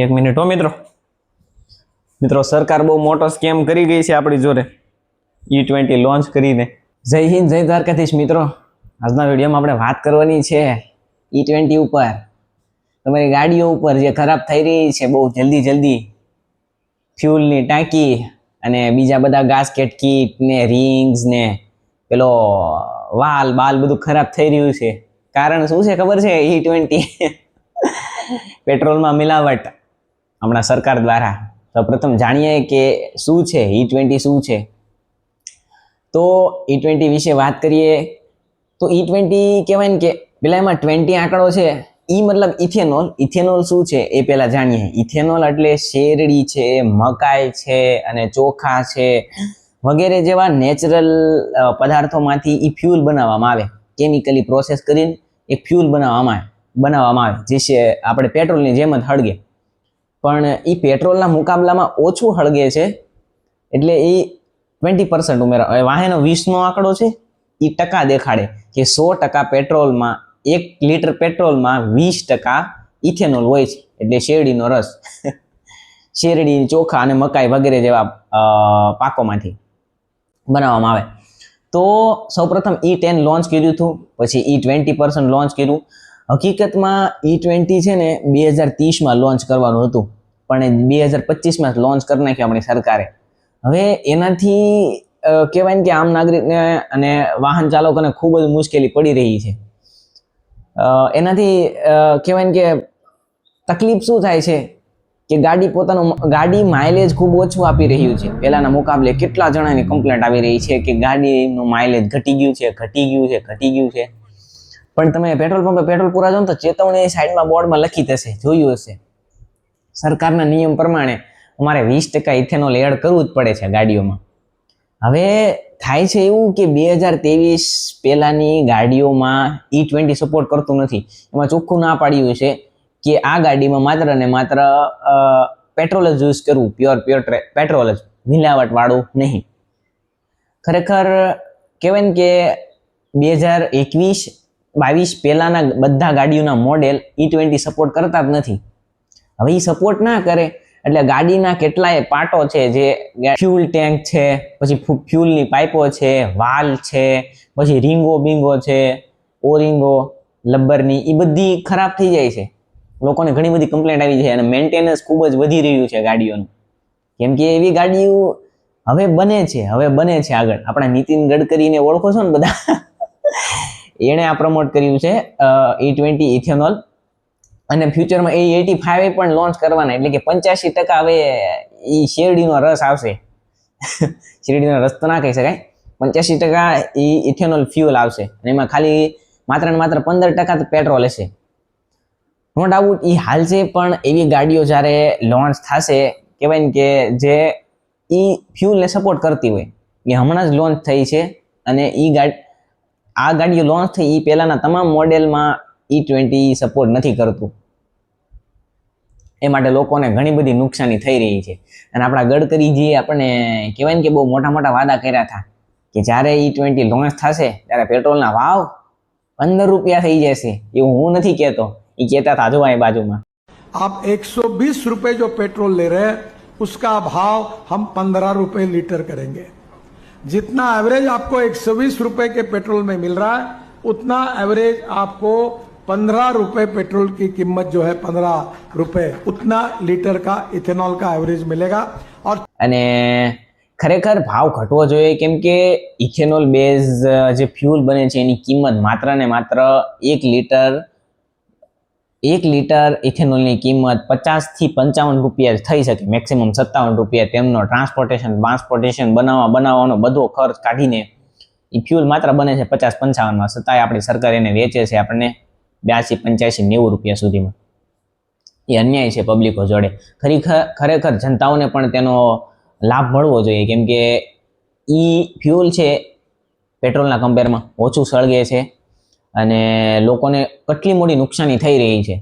એક મિનિટ હો મિત્રો સરકાર બહુ મોટો સ્કેમ કરી ગઈ છે આપણી જોડે E20 લોન્ચ કરીને। જય હિન્દ જય દ્વારકાધીશ મિત્રો, આજના વિડીયોમાં આપણે વાત કરવાની છે E20 ઉપર, તમારી ગાડીઓ ઉપર જે ખરાબ થઈ રહી છે બહુ જલ્દી ફ્યુલની ટાંકી અને બીજા બધા ગાસ્કેટ કીટ ને રિંગ્સ ને પેલો વાલ બાલ બધું ખરાબ થઈ રહ્યું છે। કારણ શું છે ખબર છે? E20 પેટ્રોલમાં મિલાવટ હમણાં સરકાર દ્વારા। તો પ્રથમ જાણીએ કે શું છે E20 શું છે। તો E20 વિશે વાત કરીએ તો E20 કહેવાય ને કે પેલા એમાં 20 આંકડો છે, ઈ મતલબ ઇથેનોલ। ઇથેનોલ શું છે એ પેલા જાણીએ। ઇથેનોલ એટલે શેરડી છે, મકાઈ છે અને ચોખા છે વગેરે જેવા નેચરલ પદાર્થોમાંથી ઈ ફ્યુલ બનાવવામાં આવે, કેમિકલી પ્રોસેસ કરીને એક ફ્યુલ બનાવવામાં આવે જે છે આપણે પેટ્રોલની જેમ જ હળગે, પણ એ પેટ્રોલના મુકાબલામાં ઓછું હળગે છે, એટલે એ 20% ઉમેરા। હવે વાહેનો 20નો આંકડો છે એ ટકા દેખાડે કે 100% પેટ્રોલમાં 1 લીટર પેટ્રોલમાં 20% ઇથેનોલ હોય છે, એટલે શેરડીનો રસ શેરડી, ચોખા અને મકાઈ વગેરે જેવા પાકોમાંથી બનાવવામાં આવે। તો સૌપ્રથમ E10 લોન્ચ કર્યું હતું, પછી E20% લોન્ચ કર્યું। હકીકતમાં E20 છે ને 2030માં લોન્ચ કરવાનું હતું, પણ 2025માં લોન્ચ કરી નાખ્યું આપણી સરકારે। હવે એનાથી કહેવાય ને કે આમ નાગરિકને અને વાહન ચાલકોને ખૂબ જ મુશ્કેલી પડી રહી છે। એનાથી કહેવાય ને કે તકલીફ શું થાય છે કે ગાડી માઇલેજ ખૂબ ઓછું આપી રહ્યું છે। પહેલાના મુકાબલે કેટલા જણાની કમ્પ્લેન્ટ આવી રહી છે કે ગાડીનું માઇલેજ ઘટી ગયું છે। પણ તમે પેટ્રોલ પંપે પેટ્રોલ પૂરા જાઓ તો ચેતવણી સાઈડમાં બોર્ડમાં લખી હશે, જોયું હશે, સરકારના નિયમ પ્રમાણે અમારે 20% ઇથેનોલ એડ કરવું જ પડે છે ગાડીઓમાં। હવે થાય છે એવું કે 2023 પહેલાની ગાડીઓમાં E20 સપોર્ટ કરતું નથી, એમાં ચોખ્ખું ના પાડ્યું છે કે આ ગાડીમાં માત્ર ને માત્ર પેટ્રોલ જ યુઝ કરવું, પ્યોર પેટ્રોલ જ, મિલાવટ વાળું નહીં। ખરેખર કહેવાય ને કે 2021-22 પહેલાના બધા ગાડીઓના મોડેલ E20 સપોર્ટ કરતા જ નથી। હવે એ સપોર્ટ ના કરે એટલે ગાડીના કેટલાય પાર્ટો છે, જે ફ્યુલ ટેન્ક છે, પછી ફ્યુલની પાઇપો છે, વાલ છે, પછી રીંગો છે, ઓરિંગો લબ્બરની, એ બધી ખરાબ થઈ જાય છે। લોકોને ઘણી બધી કમ્પ્લેન્ટ આવી છે અને મેન્ટેનન્સ ખૂબ જ વધી રહ્યું છે ગાડીઓનું, કેમ કે એવી ગાડીઓ હવે બને છે આગળ। આપણા નીતિન ગડકરીને ઓળખો છો ને બધા એણે આ પ્રમોટ કર્યું છે E20 ઇથેનોલ, અને ફ્યુચરમાં E85 પણ લોન્ચ કરવાના, એટલે કે 85% હવે એ શેરડીનો રસ આવશે શેરડીનો રસ તો ના કહી શકાય, 85% એ ઇથેનોલ ફ્યુઅલ આવશે, અને એમાં ખાલી માત્ર ને માત્ર 15% પેટ્રોલ હશે। નો ડાઉટ એ હાલ છે, પણ એવી ગાડીઓ જ્યારે લોન્ચ થશે, કહેવાય ને કે જે એ ફ્યુલને સપોર્ટ કરતી હોય, એ હમણાં જ લોન્ચ થઈ છે, અને આ ગાડીઓ લોન્ચ થઈ એ પહેલાના તમામ મોડેલમાં E20 સપોર્ટ નથી કરતું, એ માટે લોકોને ઘણી બધી નુકસાની થઈ રહી છે। અને આપણા ગડકરીજી આપણને કહેવાય ને કે બહુ મોટા વાદા કર્યા હતા કે જ્યારે E20 લોન્ચ થશે ત્યારે પેટ્રોલના ભાવ 15 રૂપિયા થઈ જશે, એવું હું નથી કહેતો, એ કહેતા હતા જો અહીં બાજુમાં। आप 120 रुपए जो पेट्रोल ले रहे हैं उसका भाव हम 15 रुपए लीटर करेंगे। जितना एवरेज आपको 120 रुपए के पेट्रोल में मिल रहा है, उतना एवरेज आपको 15 रुपए पेट्रोल की कीमत जो है 15 रुपए उतना लीटर का इथेनॉल का एवरेज मिलेगा। और અને ખરેખર ભાવ ઘટવો જોઈએ, કેમ કે ઇથેનોલ બેઝ જે ફ્યુલ બને છે એની કિંમત માત્ર ને માત્ર 1 લીટર ઇથેનોલની કિંમત 50 થી 55 રૂપિયા જ થઈ શકે, મેક્સિમમ 57 રૂપિયા। તેમનો ટ્રાન્સપોર્ટેશન બનાવવાનો બધો ખર્ચ કાઢીને એ ફ્યુલ માત્ર બને છે 50-55માં, છતાંય આપણી સરકાર એને વેચે છે આપણને 82-85-90 રૂપિયા સુધીમાં। એ અન્યાય છે પબ્લિકો જોડે। ખરેખર જનતાઓને પણ તેનો લાભ મળવો જોઈએ, કેમ કે ઈ ફ્યુલ છે પેટ્રોલના કમ્પેરમાં ઓછું સળગે છે અને લોકોને કેટલી મોટી નુકસાની થઈ રહી છે।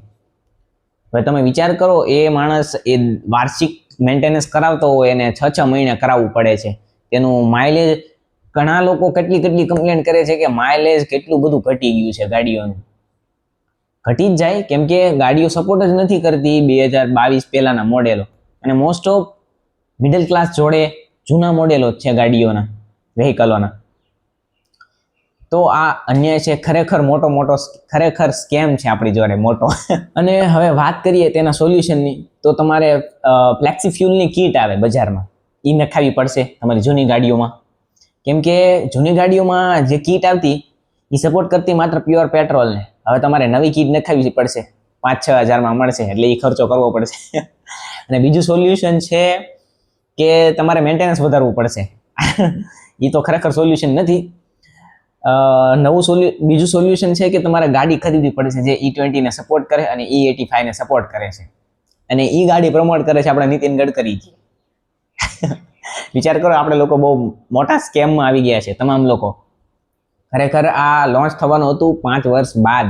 હવે તમે વિચાર કરો, એ માણસ એ વાર્ષિક મેન્ટેનન્સ કરાવતો હોય એને 6 મહિને કરાવવું પડે છે, તેનું માઇલેજ, ઘણા લોકો કેટલી કમ્પ્લેન્ટ કરે છે કે માઇલેજ કેટલું બધું ઘટી ગયું છે ગાડીઓનું, ઘટી જ જાય, કેમ કે ગાડીઓ સપોર્ટ જ નથી કરતી 2022 પહેલાના મોડેલો, અને મોસ્ટ ઓફ મિડલ ક્લાસ જોડે જૂના મોડેલો જ છે ગાડીઓના, વ્હીકલોના. તો આ અન્યાય છે, ખરેખર સ્કેમ છે આપણી જોડે મોટો. અને હવે વાત કરીએ તેના સોલ્યુશનની, તો તમારે ફ્લેક્સી ફ્યુલની કીટ આવે બજારમાં, એ નખાવી પડશે તમારી જૂની ગાડીઓમાં. કેમ કે જૂની ગાડીઓમાં જે કીટ આવતી એ સપોર્ટ કરતી માત્ર પ્યોર પેટ્રોલને. હવે તમારે નવી કીટ નખાવી પડશે, 5-6 હજારમાં મળશે, એટલે એ ખર્ચો કરવો પડશે. અને બીજું સોલ્યુશન છે કે તમારે મેન્ટેનન્સ વધારવું પડશે. એ તો ખરેખર સોલ્યુશન નથી. બીજું સોલ્યુશન છે કે તમારે ગાડી ખરીદવી પડશે જે E20 ને સપોર્ટ કરે અને E85 ને સપોર્ટ કરે છે, અને એ ગાડી પ્રમોટ કરે છે આપણા નીતિન ગડકરી. વિચાર કરો, આપણે લોકો બહુ મોટા સ્કેમમાં આવી ગયા છે તમામ લોકો. ખરેખર આ લોન્ચ થવાનું હતું 5 વર્ષ બાદ,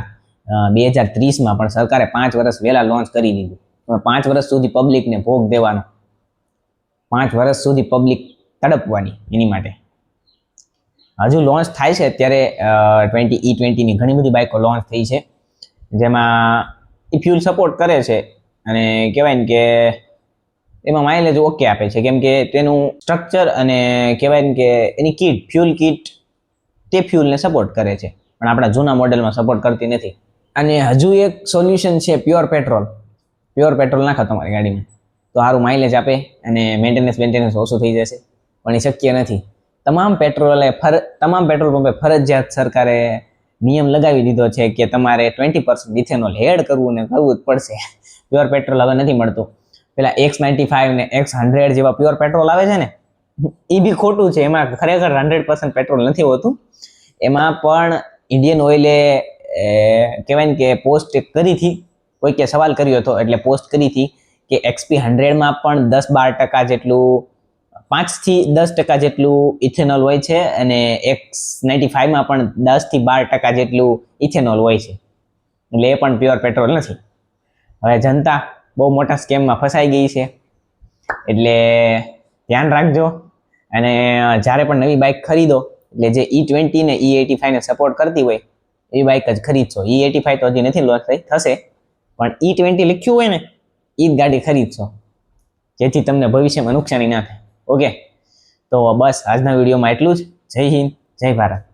2030માં, પણ સરકારે 5 વર્ષ વહેલા લોન્ચ કરી દીધું. 5 વર્ષ સુધી પબ્લિકને ભોગ દેવાનો, 5 વર્ષ સુધી પબ્લિક તડપવાની એની માટે. હજુ લોન્ચ થાય છે અત્યારે E20ની ઘણી બધી બાઇકો લોન્ચ થઈ છે, જેમાં એ ફ્યુલ સપોર્ટ કરે છે અને કહેવાય ને કે એમાં માઇલેજ ઓકે આપે છે, કેમ કે તેનું સ્ટ્રક્ચર અને કહેવાય ને કે એની કીટ, ફ્યુલ કીટ તે ફ્યુલને સપોર્ટ કરે છે, પણ આપણા જૂના મોડેલમાં સપોર્ટ કરતી નથી. અને હજુ એક સોલ્યુશન છે પ્યોર પેટ્રોલ નાખો તમારી ગાડીમાં, તો સારું માઇલેજ આપે અને મેન્ટેનન્સ ઓછું થઈ જશે, પણ એ શક્ય નથી. તમામ પેટ્રોલ પંપે ફરજિયાત સરકારે નિયમ લગાવી દીધો છે કે તમારે 20% ઇથેનોલ એડ કરવું જ પડશે. પ્યોર પેટ્રોલ હવે નથી મળતું. પેલા X95 ને X100 જેવા પ્યોર પેટ્રોલ આવે છે ને, એ બી ખોટું છે. એમાં ખરેખર 100% પેટ્રોલ નથી હોતું. એમાં પણ ઇન્ડિયન ઓઇલે કહેવાય ને કે પોસ્ટ કરી હતી, કોઈકે સવાલ કર્યો હતો એટલે પોસ્ટ કરી હતી કે XP100માં પણ 10-12% જેટલું, 5-10% જેટલું ઇથેનોલ હોય છે, અને X95માં પણ 10-12% જેટલું ઇથેનોલ હોય છે, એટલે એ પણ પ્યોર પેટ્રોલ નથી. હવે જનતા બહુ મોટા સ્કેમમાં ફસાઈ ગઈ છે, એટલે ધ્યાન રાખજો. અને જ્યારે પણ નવી બાઇક ખરીદો એટલે જે E20 ને E85 ને સપોર્ટ કરતી હોય એવી બાઇક જ ખરીદશો. E85 તો હજી નથી લોન્ચ થઈ, થશે, પણ E20 લખ્યું હોય ને એ જ ગાડી ખરીદશો, જેથી તમને ભવિષ્યમાં નુકસાની ના થાય. ઓકે, તો બસ આજના વિડીયોમાં એટલું જ. જય હિન્દ, જય ભારત.